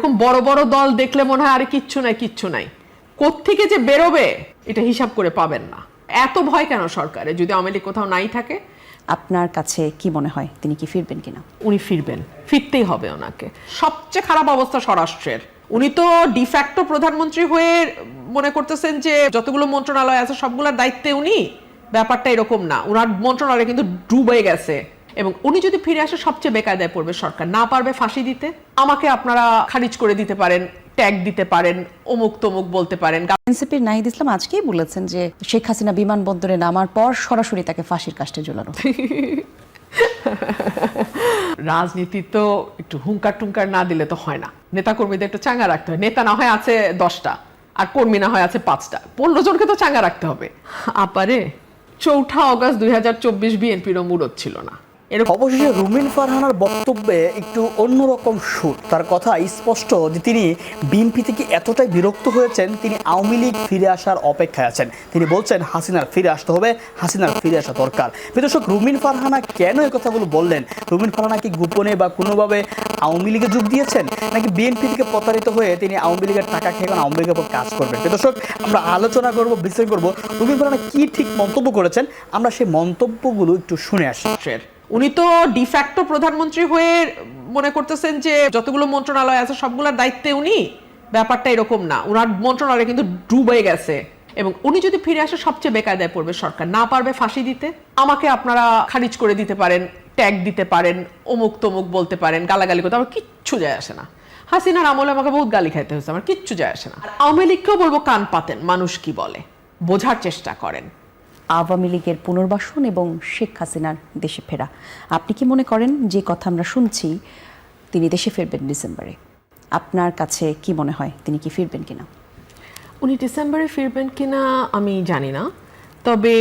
এরকম বড় বড় দল দেখলে মনে হয় আরে কিচ্ছু নাই কোত্থেকে যে বেরোবে এটা হিসাব করে পাবেন না। এত ভয় কেন সরকারে যদি আওয়ামী লীগ কোথাও নাই থাকে? আপনার কাছে কি মনে হয় তিনি কি ফিরবেন কিনা? উনি ফিরবেন, ফিরতেই হবে ওনাকে। সবচেয়ে খারাপ অবস্থা স্বরাষ্ট্রের। উনি তো ডিফ্যাক্টো প্রধানমন্ত্রী হয়ে মনে করতেছেন যে যতগুলো মন্ত্রণালয় আছে সবগুলোর দায়িত্বে উনি। ব্যাপারটা এরকম না, ওনার মন্ত্রণালয় কিন্তু ডুবে গেছে এবং উনি যদি ফিরে আসে সবচেয়ে বেকায়দায় পড়বে সরকার। না পারবে ফাঁসি দিতে, আমাকে আপনারা খারিজ করে দিতে পারেন, ট্যাগ দিতে পারেন, অমুক তমুক বলতে পারেন। এনসিপির নাহিদ ইসলাম আজকেই বলেছেন যে শেখ হাসিনা বিমানবন্দরে নামার পর সরাসরি তাকে ফাঁসির কাস্টে ঝোলানো। রাজনীতি তো একটু হুঙ্কার টুঙ্কার না দিলে তো হয় না। নেতা কর্মীদের একটু চাঙ্গা রাখতে হয়। নেতা না হয় আছে 10টা আর কর্মী না হয় আছে 5টা, 15 জনকে তো চাঙ্গা রাখতে হবে। আপারে 4 অগস্ট 2024 বিএনপিরও মুরদ ছিল না। অবশেষে রুমিন ফারহানার বক্তব্যে একটু অন্যরকম সুর। তার কথা স্পষ্ট যে তিনি বিএনপি থেকে এতটাই বিরক্ত হয়েছেন, তিনি আওয়ামী লীগ ফিরে আসার অপেক্ষায় আছেন। তিনি বলছেন হাসিনার ফিরে আসতে হবে, হাসিনার ফিরে আসা দরকার। দর্শক, রুমিন ফারহানা কেন এই কথাগুলো বললেন? রুমিন ফারহানা কি গোপনে বা কোনোভাবে আওয়ামী লীগে যোগ দিয়েছেন, নাকি বিএনপি থেকে প্রতারিত হয়ে তিনি আওয়ামী লীগের টাকা খেয়ে এখন আওয়ামী লীগের উপর কাজ করবেন? দর্শক, আমরা আলোচনা করব, বিশ্লেষণ করব রুমিন ফারহানা কি ঠিক মন্তব্য করেছেন। আমরা সেই মন্তব্যগুলো একটু শুনে আসি। উনি তো ডিফ্যাক্টো প্রধানমন্ত্রী হয়ে মনে করতেছেন যে যতগুলো মন্ত্রণালয় আছে সবগুলোর দায়িত্বে উনি। ব্যাপারটা এরকম না, ওনার মন্ত্রণালয় কিন্তু ডুবে গেছে এবং উনি যদি ফিরে আসে সবচেয়ে বেকায়দায় পড়বে সরকার। না পারবে ফাঁসি দিতে, আমাকে আপনারা খারিজ করে দিতে পারেন, ট্যাগ দিতে পারেন, অমুক তমুক বলতে পারেন, গালাগালি করতে, আমার কিচ্ছু যায় আসে না। হাসিনার আমলে আমাকে বহুত গালি খাইতে হয়েছে, আমার কিচ্ছু যায় আসে না। আওয়ামী লীগকেও বলবো কান পাতেন, মানুষ কি বলে বোঝার চেষ্টা করেন। আওয়ামী লীগের পুনর্বাসন এবং শেখ হাসিনার দেশে ফেরা, আপনি কি মনে করেন যে কথা আমরা শুনছি তিনি দেশে ফিরবেন ডিসেম্বরে? আপনার কাছে কি মনে হয় তিনি কি ফিরবেন কিনা? উনি ডিসেম্বরে ফিরবেন কিনা আমি জানি না, তবে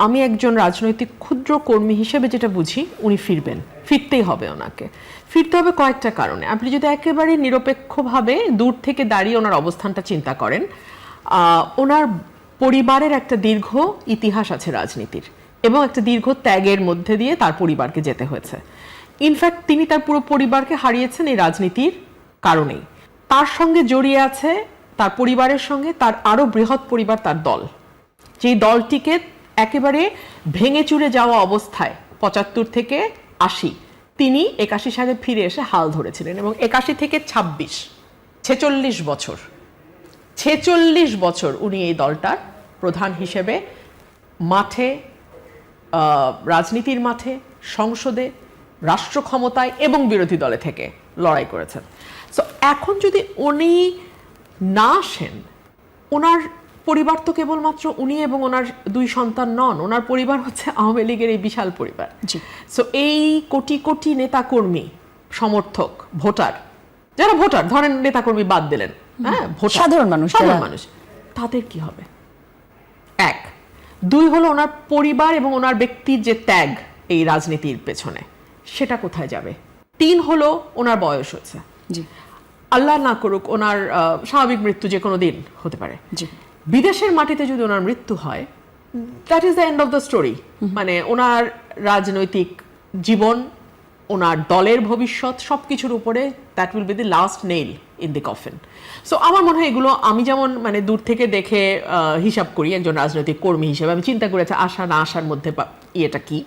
আমি একজন রাজনৈতিক ক্ষুদ্র কর্মী হিসেবে যেটা বুঝি উনি ফিরবেন, ফিরতেই হবে ওনাকে। ফিরতে হবে কয়েকটা কারণে। আপনি যদি একেবারে নিরপেক্ষভাবে দূর থেকে দাঁড়িয়ে ওনার অবস্থানটা চিন্তা করেন, ওনার পরিবারের একটা দীর্ঘ ইতিহাস আছে রাজনীতির এবং একটা দীর্ঘ ত্যাগের মধ্যে দিয়ে তার পরিবারকে যেতে হয়েছে। ইনফ্যাক্ট তিনি তার পুরো পরিবারকে হারিয়েছেন এই রাজনীতির কারণেই। তার সঙ্গে জড়িয়ে আছে তার পরিবারের সঙ্গে তার আরো বৃহৎ পরিবার, তার দল, যেই দলটিকে একেবারে ভেঙে চুরে যাওয়া অবস্থায় 75 থেকে 80 তিনি 81 সালে ফিরে এসে হাল ধরেছিলেন এবং 81 থেকে 26 46 বছর উনি এই দলটার প্রধান হিসেবে মাঠে, রাজনীতির মাঠে, সংসদে, রাষ্ট্র ক্ষমতায় এবং বিরোধী দলে থেকে লড়াই করেছেন। সো এখন যদি উনি না আসেন, ওনার পরিবার তো কেবলমাত্র উনি এবং ওনার 2 সন্তান নন, ওনার পরিবার হচ্ছে আওয়ামী লীগের এই বিশাল পরিবার। সো এই কোটি কোটি নেতাকর্মী, সমর্থক, ভোটার, যারা ভোটার ধরেন নেতাকর্মী বাদ দিলেন, হ্যাঁ, সাধারণ মানুষ, তাদের কি হবে? 1, 2 হলো ওনার পরিবার এবং ওনার ব্যক্তির যে ত্যাগ এই রাজনীতির পেছনে, সেটা কোথায় যাবে? 3 হলো ওনার বয়স হচ্ছে, আল্লাহ না করুক ওনার স্বাভাবিক মৃত্যু যে কোনো দিন হতে পারে। বিদেশের মাটিতে যদি ওনার মৃত্যু হয়, that is the end of the story. মানে ওনার রাজনৈতিক জীবন, ওনার দলের ভবিষ্যৎ সবকিছুর উপরে that will be the last nail in the coffin. So আমার মনে হয় এগুলো আমি যেমন মানে দূর থেকে দেখে হিসাব করি একজন রাজনৈতিক কর্মী হিসেবে, আমি চিন্তা করেছি আসা না আসার মধ্যে ইয়েটা কি,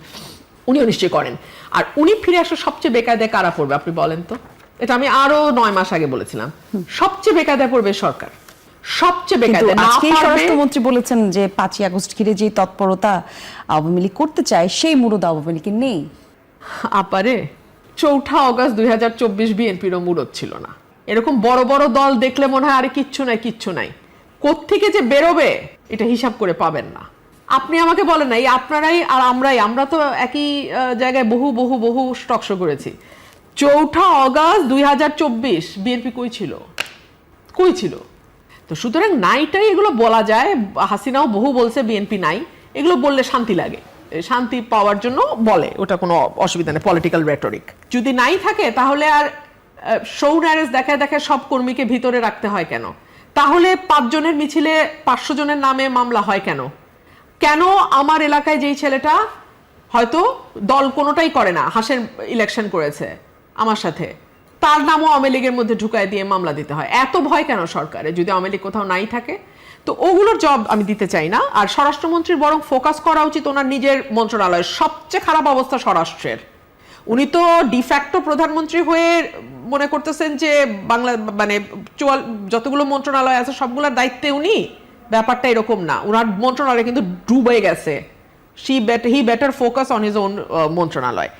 উনিও নিশ্চয়ই করেন। আর উনি ফিরে আসলে সবচেয়ে বেকায়দায় কারা পড়বে আপনি বলেন তো? এটা আমি আরো 9 মাস আগে বলেছিলাম, সবচেয়ে বেকায়দায় পড়বে সরকার, সবচেয়ে বেকায়দায়। আজকে স্বরাষ্ট্রমন্ত্রী বলেছেন যে 5ই আগস্ট ঘিরে যে তৎপরতা আওয়ামী লীগ করতে চায় সেই মুরুদ আওয়ামী লীগের নেই। আপারে 4 অগস্ট 2024 বিএনপিরও মুরদ ছিল না। এরকম বড় বড় দল দেখলে মনে হয় আরে কিচ্ছু নাই কোত্থেকে যে বেরোবে এটা হিসাব করে পাবেন না। আপনি আমাকে বলেন না, এই আপনারাই আর আমরা তো একই জায়গায় বহু স্টক শো করেছি। 4 অগস্ট 2024 বিএনপি কই ছিল? তো সুতরাং নাইটাই এগুলো বলা যায়। হাসিনাও বহু বলছে বিএনপি নাই, এগুলো বললে শান্তি লাগে, শান্তি পাওয়ার জন্য বলে, ওটা কোনো অসুবিধা নেই, পলিটিক্যাল রেটরিক। যদি নাই থাকে তাহলে আর শো ন্যারেজ দেখায় সব কর্মীকে ভিতরে রাখতে হয় কেন? তাহলে 5 জনের মিছিলে 500 জনের নামে মামলা হয় কেন? আমার এলাকায় যেই ছেলেটা হয়তো দল কোনোটাই করে না, হাসের ইলেকশন করেছে আমার সাথে, তার নামও আওয়ামী লীগের মধ্যে ঢুকায় দিয়ে মামলা দিতে হয়। এত ভয় কেন সরকারে যদি আওয়ামী লীগ কোথাও নাই থাকে? তো ওগুলোর জব আমি দিতে চাই না। আর স্বরাষ্ট্রমন্ত্রীর বরং ফোকাস করা উচিত ওনার নিজের মন্ত্রণালয়ের। সবচেয়ে খারাপ অবস্থা স্বরাষ্ট্রের। উনি তো ডিফ্যাক্টো প্রধানমন্ত্রী হয়ে মনে করতেছেন যে বাংলা মানে যতগুলো মন্ত্রণালয় আছে সবগুলোর দায়িত্বে উনি। ব্যাপারটা এরকম না, ওনার মন্ত্রণালয় কিন্তু ডুবে গেছে। He better focus on his own মন্ত্রণালয়।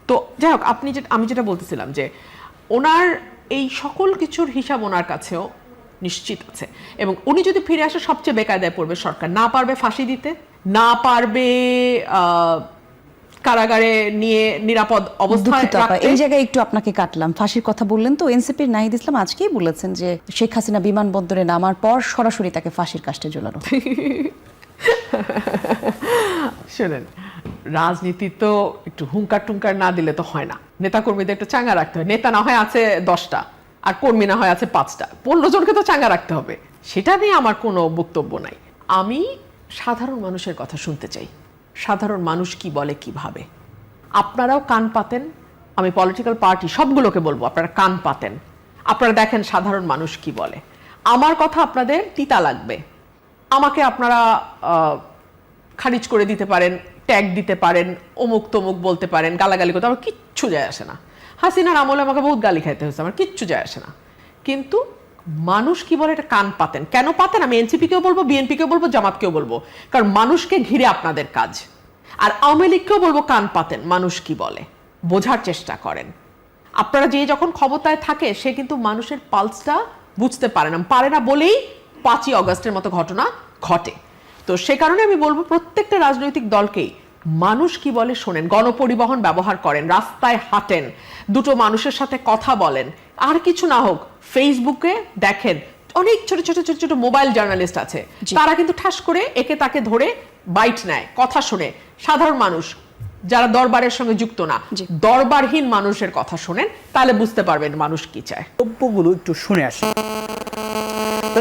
তো যাই হোক, আমি যেটা বলতেছিলাম যে ওনার এই সকল কিছুর হিসাব ওনার কাছেও নিশ্চিত আছে, এবং উনি যদি ফিরে আসে সবচেয়ে বেকায়দায় পড়বে সরকার। না পারবে ফাঁসি দিতে, না পারবে কারাগারে নিয়ে নিরাপদ অবস্থায় রাখতে। এই জায়গায় একটু আপনাকে কাটলাম, ফাঁসির কথা বললেন তো এনসিপির নাহিদ ইসলাম আজকেই বলেছেন যে শেখ হাসিনা বিমানবন্দরে নামার পর সরাসরি তাকে ফাঁসির কাস্টে ঝোলানো। শোনেন, রাজনীতি তো একটু হুঙ্কার টুঙ্কার না দিলে তো হয় না। নেতা কর্মীদের একটু চাঙ্গা রাখতে হয়। নেতা না হয় আছে 10টা আর কর্মী না হয় আছে 5টা, 15 জনকে তো চাঙ্গা রাখতে হবে। সেটা নিয়ে আমার কোনো বক্তব্য নাই। আমি সাধারণ মানুষের কথা শুনতে চাই, সাধারণ মানুষ কি বলে কি ভাবে। আপনারাও কান পাতেন, আমি পলিটিক্যাল পার্টি সবগুলোকে বলবো আপনারা কান পাতেন, আপনারা দেখেন সাধারণ মানুষ কি বলে। আমার কথা আপনাদের তিতা লাগবে, আমাকে আপনারা খারিজ করে দিতে পারেন, ট্যাগ দিতে পারেন, অমুক তমুক বলতে পারেন, গালাগালি করতে, আমার কিচ্ছু যায় আসে না। হাসিনার আমলে আমাকে বহুত গালি খাইতে হয়েছে, আমার কিচ্ছু যায় আসে না। কিন্তু মানুষ কি বলে এটা কান পাতেন। কেন পাতেন? আমি এনসিপিকেও বলবো, বিএনপিকেও বলবো, জামাতকেও বলবো, কারণ মানুষকে ঘিরে আপনাদের কাজ। আর আওয়ামী লীগকেও বলবো কান পাতেন, মানুষ কি বলে বোঝার চেষ্টা করেন। আপনারা যে যখন ক্ষমতায় থাকে সে কিন্তু মানুষের পালসটা বুঝতে পারে না বলেই 5ই অগস্টের মতো ঘটনা ঘটে। তো সে কারণে আমি বলবো প্রত্যেকটা রাজনৈতিক দলকেই মানুষ কি বলে শোনেন, গণপরিবহন ব্যবহার করেন, রাস্তায় হাঁটেন, দুটো মানুষের সাথে কথা বলেন। আর কিছু না হোক ফেসবুকে দেখেন অনেক ছোট ছোট ছোট ছোট মোবাইল জার্নালিস্ট আছে, তারা কিন্তু ঠাস করে একে তাকে ধরে বাইট নেয়, কথা শুনে। সাধারণ মানুষ যারা দরবারের সঙ্গে যুক্ত না, দরবারহীন মানুষের কথা শোনেন, তাহলে বুঝতে পারবেন মানুষ কি চায়। বক্তব্যগুলো একটু শুনে আসি।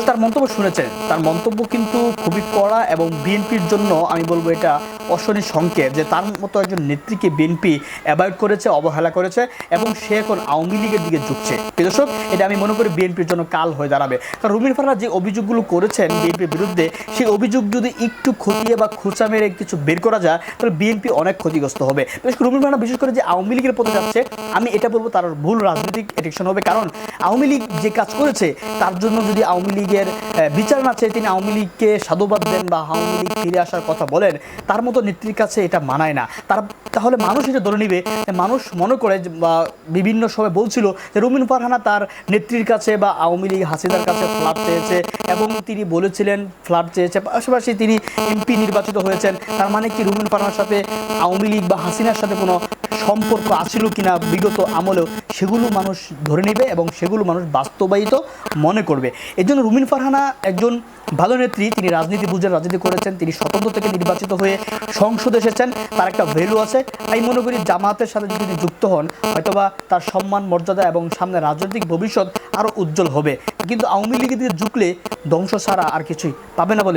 তার মন্তব্য শুনেছেন, তার মন্তব্য কিন্তু খুবই কড়া এবং বিএনপির জন্য আমি বলবো এটা অশনি সংকেত যে তার মতো একজন নেত্রীকে বিএনপি অ্যাভয়েড করেছে, অবহেলা করেছে এবং সে এখন আওয়ামী লীগের দিকে ঝুঁকছে। দর্শক, এটা আমি মনে করি বিএনপির জন্য কাল হয়ে দাঁড়াবে। কারণ রুমিন ফারহানা যে অভিযোগগুলো করেছেন বিএনপির বিরুদ্ধে, সেই অভিযোগ যদি একটু খতিয়ে বা খোঁচা মেরে কিছু বের করা যায় তাহলে বিএনপি অনেক ক্ষতিগ্রস্ত হবে। রুমিন ফারহানা বিশেষ করে যে আওয়ামী লীগের পথে যাচ্ছে, আমি এটা বলবো তার ভুল রাজনৈতিক অ্যাডিকশন হবে। কারণ আওয়ামী লীগ যে কাজ করেছে তার জন্য যদি আওয়ামী লীগের বিচার না চেয়ে তিনি আওয়ামী লীগকে সাধুবাদ দেন বা আওয়ামী লীগ ফিরে আসার কথা বলেন, তার মতো নেত্রীর কাছে এটা মানায় না। তাহলে মানুষ এটা ধরে নিবে। মানুষ মনে করে বা বিভিন্ন সময় বলছিল যে রুমিন ফারহানা তার নেত্রীর কাছে বা আওয়ামী লীগ হাসিনার কাছে ফ্ল্যাট চেয়েছে এবং তিনি বলেছিলেন ফ্ল্যাট চেয়েছে, পাশাপাশি তিনি এমপি নির্বাচিত হয়েছেন। তার মানে কি রুমিন ফারহানার সাথে আওয়ামী লীগ বা হাসিনার সাথে কোনো সম্পর্ক আছিল কিনা বিগত আমলেও, সেগুলো মানুষ ধরে নেবে এবং সেগুলো মানুষ বাস্তবায়িত মনে করবে। এই জন্য রুমিন ফারহানা একজন ভালো নেত্রী, তিনি রাজনীতি বুঝে রাজনীতি করেছেন, তিনি স্বতন্ত্র থেকে নির্বাচিত হয়ে সংসদে এসেছেন, তার একটা ভ্যালু আছে। আমি মনে করি জামাতের সাথে যদি তিনি যুক্ত হন হয়তোবা তার সম্মান মর্যাদা এবং সামনে রাজনৈতিক ভবিষ্যৎ আরও উজ্জ্বল হবে। কিন্তু আওয়ামী লীগের দিকে ঝুঁকলে ধ্বংস ছাড়া আর কিছুই পাবে না বলে